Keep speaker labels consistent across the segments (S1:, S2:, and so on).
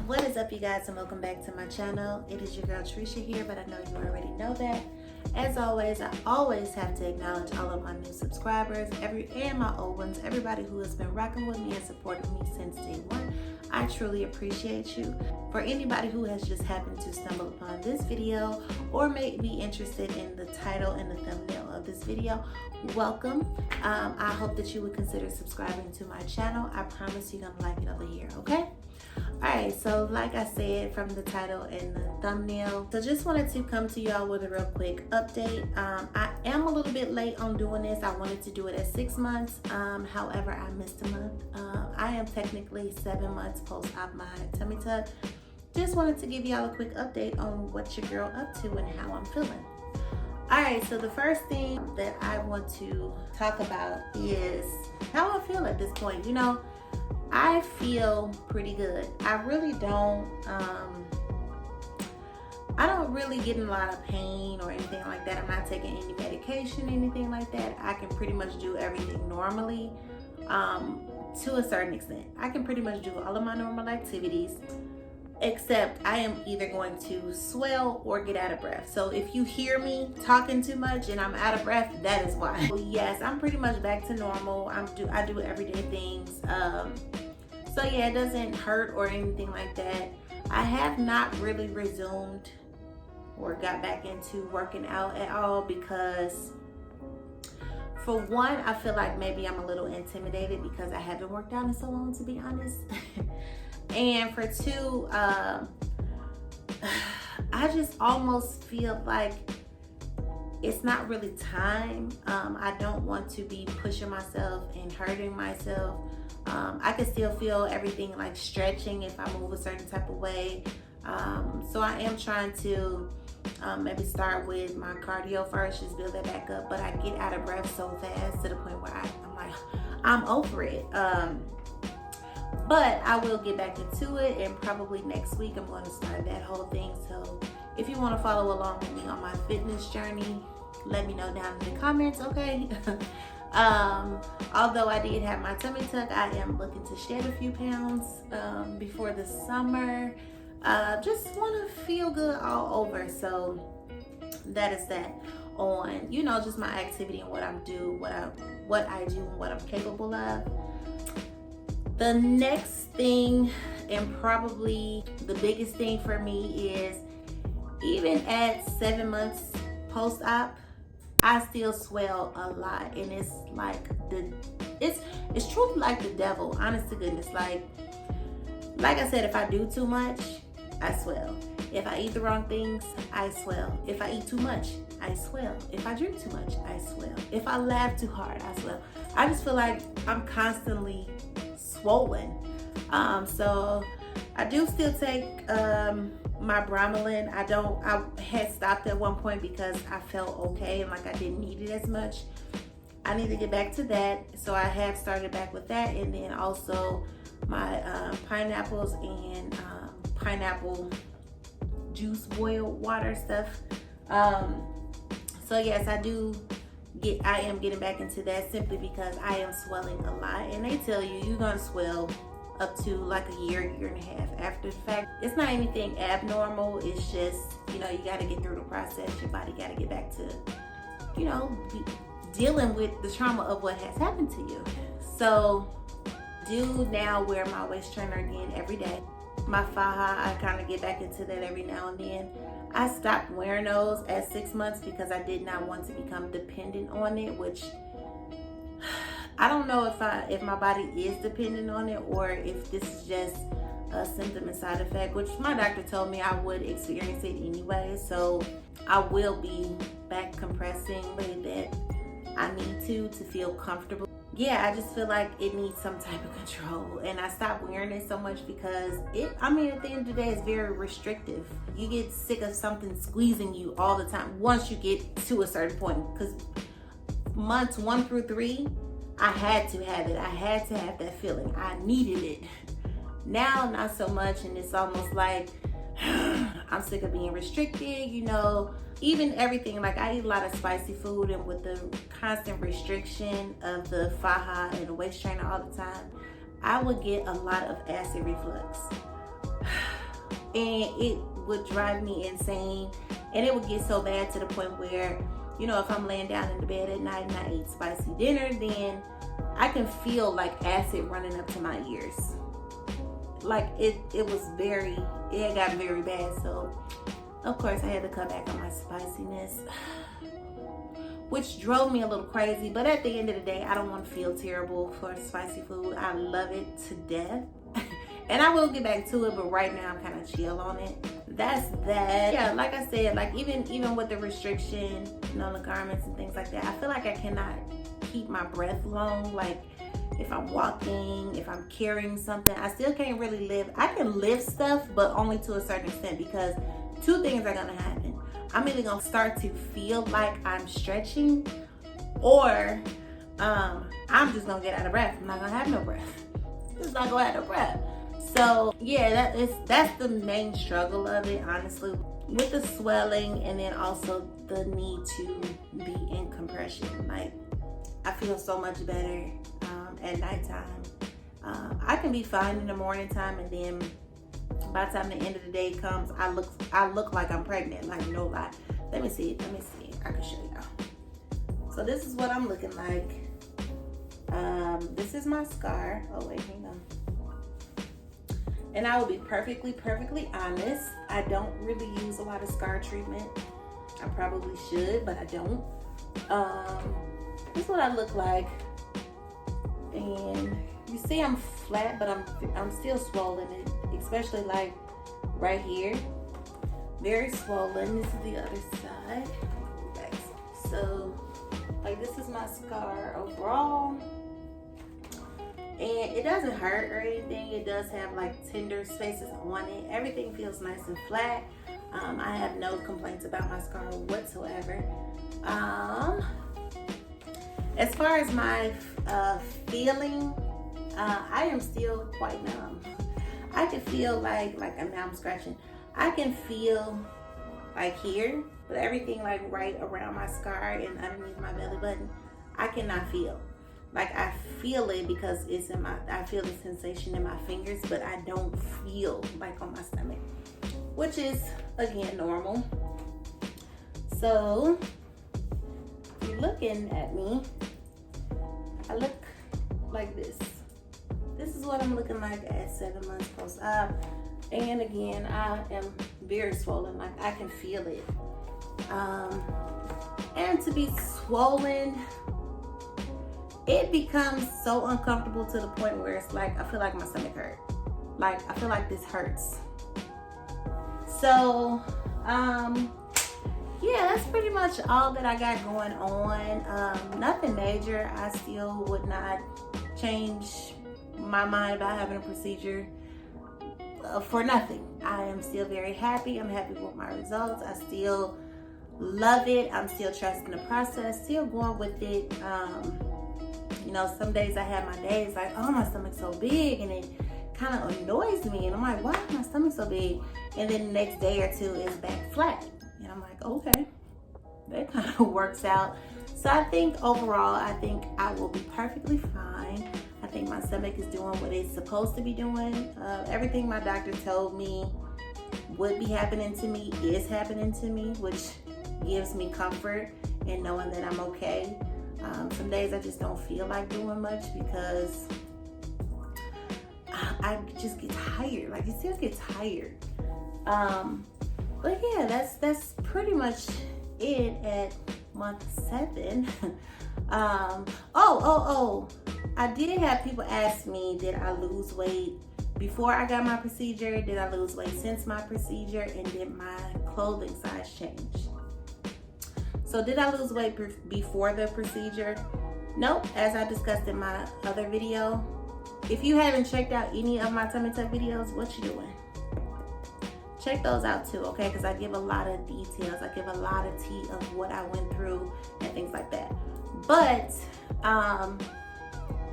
S1: What is up, you guys, and welcome back to my channel. It is your girl Trisha here, but I know you already know that. As always, I always have to acknowledge all of my new subscribers, and my old ones, everybody who has been rocking with me and supporting me since day one. I truly appreciate you. For anybody who has just happened to stumble upon this video or may be interested in the title and the thumbnail of this video, welcome. I hope that you would consider subscribing to my channel. I promise you're gonna like it over here, okay? Alright, so like I said from the title and the thumbnail, so just wanted to come to y'all with a real quick update. I am a little bit late on doing this. I wanted to do it at 6 months. However, I missed a month. I am technically 7 months post-op my tummy tuck. Just wanted to give y'all a quick update on what your girl up to and how I'm feeling. Alright, so the first thing that I want to talk about is how I feel at this point. You know, I feel pretty good. I really don't, I don't really get in a lot of pain or anything like that. I'm not taking any medication, anything like that. I can pretty much do everything normally, to a certain extent. I can pretty much do all of my normal activities, except I am either going to swell or get out of breath. So if you hear me talking too much and I'm out of breath, that is why. Yes, I'm pretty much back to normal. I do everyday things. So yeah, it doesn't hurt or anything like that. I have not really resumed or got back into working out at all because, for one, I feel like maybe I'm a little intimidated because I haven't worked out in so long, to be honest. And for two, I just almost feel like it's not really time. I don't want to be pushing myself and hurting myself. I can still feel everything like stretching if I move a certain type of way. So I am trying to maybe start with my cardio first, just build that back up. But I get out of breath so fast to the point where I'm like, I'm over it. But I will get back into it, and probably next week I'm going to start that whole thing. So if you want to follow along with me on my fitness journey, let me know down in the comments, okay? Although I did have my tummy tuck, I am looking to shed a few pounds before the summer. Just want to feel good all over. So that is that on, you know, just my activity and what I do and what I'm capable of. The next thing, and probably the biggest thing for me, is even at 7 months post-op, I still swell a lot, and it's like it's truly like the devil, honest to goodness. Like I said, if I do too much, I swell. If I eat the wrong things, I swell. If I eat too much, I swell. If I drink too much, I swell. If I laugh too hard, I swell. I just feel like I'm constantly swollen. So I do still take my Bromelain. I had stopped at one point because I felt okay and like I didn't need it as much. I need to get back to that, so I have started back with that, and then also my pineapples and pineapple juice boiled water stuff. So yes, I am getting back into that simply because I am swelling a lot, and they tell you you're gonna swell up to like a year and a half after the fact. It's not anything abnormal. It's just, you know, you got to get through the process. Your body got to get back to, you know, dealing with the trauma of what has happened to you. So do now wear my waist trainer again every day. My faja, I kind of get back into that every now and then. I stopped wearing those at 6 months because I did not want to become dependent on it, which I don't know if my body is dependent on it or if this is just a symptom and side effect, which my doctor told me I would experience it anyway. So I will be back compressing the way that I need to feel comfortable. Yeah, I just feel like it needs some type of control, and I stopped wearing it so much because at the end of the day, it's very restrictive. You get sick of something squeezing you all the time once you get to a certain point, because months 1 through 3, I had to have it. I had to have that feeling. I needed it. Now, not so much, and it's almost like I'm sick of being restricted, you know. Even everything, like I eat a lot of spicy food, and with the constant restriction of the faja and the waist trainer all the time, I would get a lot of acid reflux. And it would drive me insane. And it would get so bad to the point where, you know, if I'm laying down in the bed at night and I eat spicy dinner, then I can feel like acid running up to my ears. Like it got very bad. So of course I had to cut back on my spiciness, which drove me a little crazy. But at the end of the day, I don't want to feel terrible for spicy food. I love it to death. And I will get back to it, but right now I'm kind of chill on it. That's that. Yeah, like I said, like even with the restriction on the garments and things like that, I feel like I cannot keep my breath long. Like if I'm walking, if I'm carrying something, I still can't really lift. I can lift stuff, but only to a certain extent, because two things are gonna happen. I'm either gonna start to feel like I'm stretching, or I'm just gonna get out of breath. I'm not gonna have no breath. Just not gonna have no breath. So yeah, that's the main struggle of it, honestly, with the swelling, and then also the need to be in compression. Like I feel so much better at nighttime. I can be fine in the morning time, and then by the time the end of the day comes, I look like I'm pregnant. Like no lie. Let me see. I can show y'all. So this is what I'm looking like. This is my scar. Oh wait, hang on. And I will be perfectly honest, I don't really use a lot of scar treatment. I probably should, but I don't. This is what I look like. And you see I'm flat, but I'm still swollen, especially like right here. Very swollen. This is the other side. So like this is my scar overall. And it doesn't hurt or anything. It does have like tender spaces on it. Everything feels nice and flat. I have no complaints about my scar whatsoever. As far as my feeling, I am still quite numb. I can feel like now I'm scratching. I can feel like here, but everything like right around my scar and underneath my belly button, I cannot feel. Like I feel it because it's I feel the sensation in my fingers, but I don't feel like on my stomach, which is again normal. So if you're looking at me, I look like this. This is what I'm looking like at 7 months post-op. And again, I am very swollen. Like I can feel it. And to be swollen, it becomes so uncomfortable to the point where it's like, I feel like my stomach hurt. Like, I feel like this hurts. So, yeah, that's pretty much all that I got going on. Nothing major. I still would not change my mind about having a procedure for nothing. I am still very happy. I'm happy with my results. I still love it. I'm still trusting the process, still going with it. You know, some days I have my days like, oh, my stomach's so big, and it kind of annoys me. And I'm like, why is my stomach so big? And then the next day or two is back flat. And I'm like, okay, that kind of works out. So I think overall, I will be perfectly fine. I think my stomach is doing what it's supposed to be doing. Everything my doctor told me would be happening to me is happening to me, which gives me comfort in knowing that I'm okay. Some days I just don't feel like doing much because I just get tired. Like, you just get tired. But yeah, that's pretty much it at month 7. I did have people ask me, did I lose weight before I got my procedure? Did I lose weight since my procedure? And did my clothing size change? So did I lose weight before the procedure? Nope, as I discussed in my other video. If you haven't checked out any of my tummy tuck videos, what you doing? Check those out too, okay? Because I give a lot of details. I give a lot of tea of what I went through and things like that. But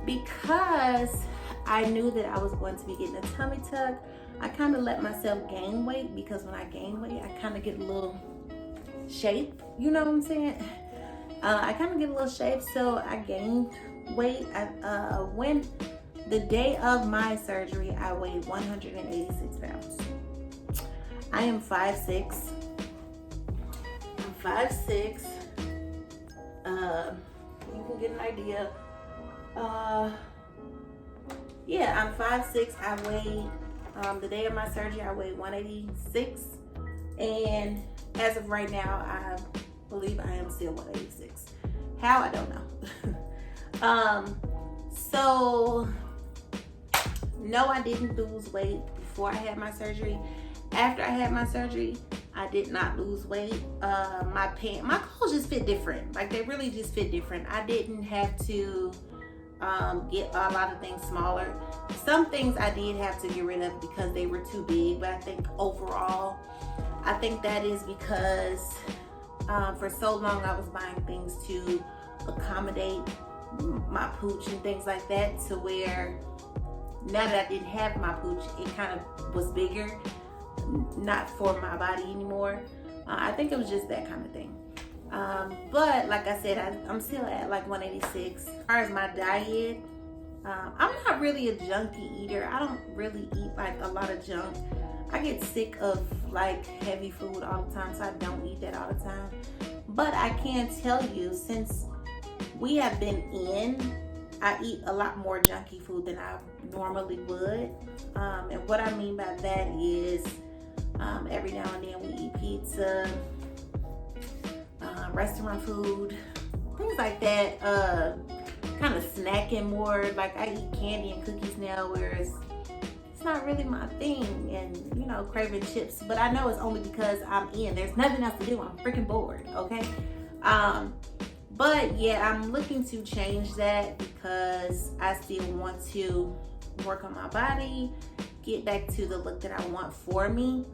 S1: because I knew that I was going to be getting a tummy tuck, I kind of let myself gain weight, because when I gain weight, I kind of get a little shape, you know what I'm saying? I kind of get a little shape, so I gained weight. When the day of my surgery, I weighed 186 pounds. I am 5'6". I'm 5'6". You can get an idea. Yeah, I'm 5'6". I weighed, the day of my surgery, I weighed 186. And as of right now, I believe I am still 186. How? I don't know. So, no, I didn't lose weight before I had my surgery. After I had my surgery, I did not lose weight. My clothes just fit different. Like, they really just fit different. I didn't have to get a lot of things smaller. Some things I did have to get rid of because they were too big, but I think overall, I think that is because for so long I was buying things to accommodate my pooch and things like that, to where now that I didn't have my pooch, it kind of was bigger, not for my body anymore. I think it was just that kind of thing. But like I said, I'm still at like 186. As far as my diet, I'm not really a junky eater. I don't really eat like a lot of junk. I get sick of like heavy food all the time, so I don't eat that all the time. But I can tell you, since we have been in, I eat a lot more junky food than I normally would. And what I mean by that is every now and then we eat pizza, restaurant food, things like that. Kind of snacking more. Like, I eat candy and cookies now, whereas it's not really my thing. And, you know, craving chips. But I know it's only because I'm in. There's nothing else to do. I'm freaking bored, okay? But yeah, I'm looking to change that because I still want to work on my body, get back to the look that I want for me.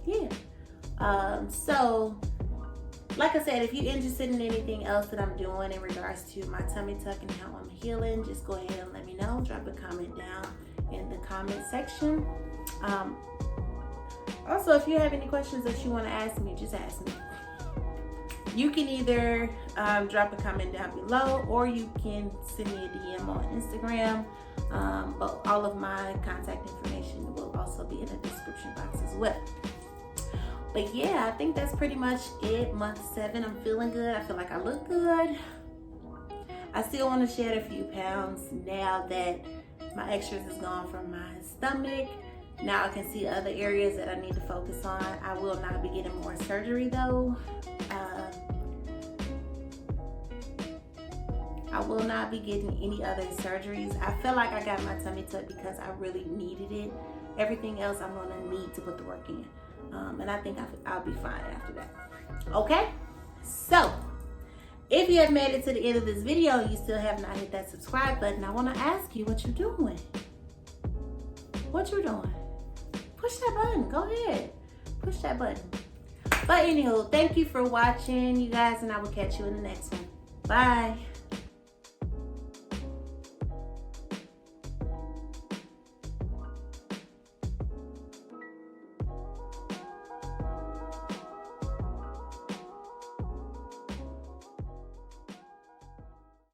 S1: Yeah. So, like I said, if you're interested in anything else that I'm doing in regards to my tummy tuck and how I'm healing, just go ahead and let me know. Drop a comment down in the comment section. Also, if you have any questions that you want to ask me, just ask me. You can either drop a comment down below, or you can send me a DM on Instagram. But all of my contact information will also be in the description box as well. But yeah, I think that's pretty much it. Month 7, I'm feeling good. I feel like I look good. I still want to shed a few pounds now that my extras is gone from my stomach. Now I can see other areas that I need to focus on. I will not be getting more surgery though. I will not be getting any other surgeries. I feel like I got my tummy tuck because I really needed it. Everything else I'm going to need to put the work in. And I think I'll be fine after that. Okay? So, if you have made it to the end of this video and you still have not hit that subscribe button, I want to ask you what you're doing. What you doing? Push that button. Go ahead. Push that button. But anywho, thank you for watching, you guys, and I will catch you in the next one. Bye.